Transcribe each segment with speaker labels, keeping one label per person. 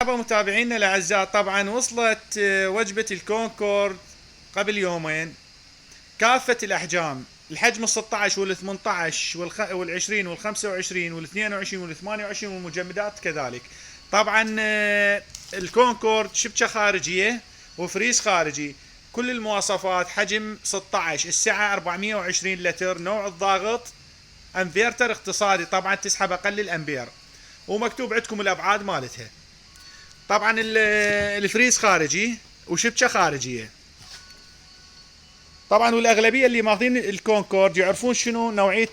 Speaker 1: مرحبا متابعينا الاعزاء. طبعا وصلت وجبة الكونكورد قبل يومين، كافة الاحجام، الحجم ال 16 وال 18 وال 20 وال 25 وال 22 وال 28 والمجمدات كذلك. طبعا الكونكورد شبكة خارجية وفريز خارجي، كل المواصفات، حجم 16، السعة 420 لتر، نوع الضاغط انفيرتر اقتصادي، طبعا تسحب اقل الامبير، ومكتوب عندكم الابعاد مالتها. طبعا الفريز خارجي وشبكه خارجيه. طبعا والاغلبيه اللي ماخذين الكونكورد يعرفون شنو نوعيه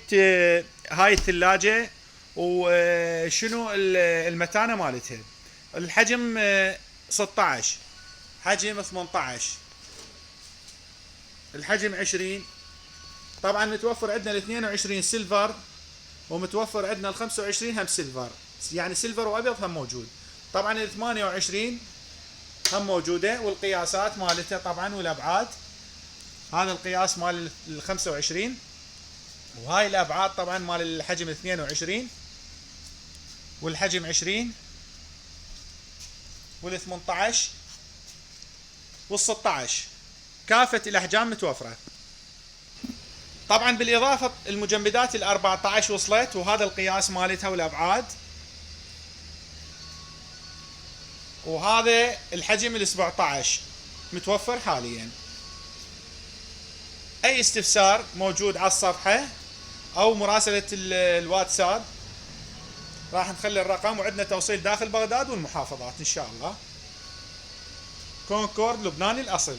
Speaker 1: هاي الثلاجه وشنو المتانه مالتها. الحجم 16، حجم 18، الحجم 20. طبعا متوفر عندنا ال 22 سيلفر، ومتوفر عندنا ال 25 هم سيلفر، يعني سيلفر وابيض هم موجود. طبعا ال 28 هم موجوده، والقياسات مالتها طبعا والابعاد. هذا القياس مال ال 25، وهاي الابعاد طبعا مال الحجم 22 والحجم 20 وال 18 وال 16، كافة الاحجام متوفرة. طبعا بالاضافة المجمدات ال 14 وصلت، وهذا القياس مالتها والابعاد، وهذا الحجم ال 17 متوفر حاليا. اي استفسار موجود على الصفحة او مراسلة الواتساب، راح نخلي الرقم، وعندنا توصيل داخل بغداد والمحافظات ان شاء الله. كونكورد لبناني الاصل.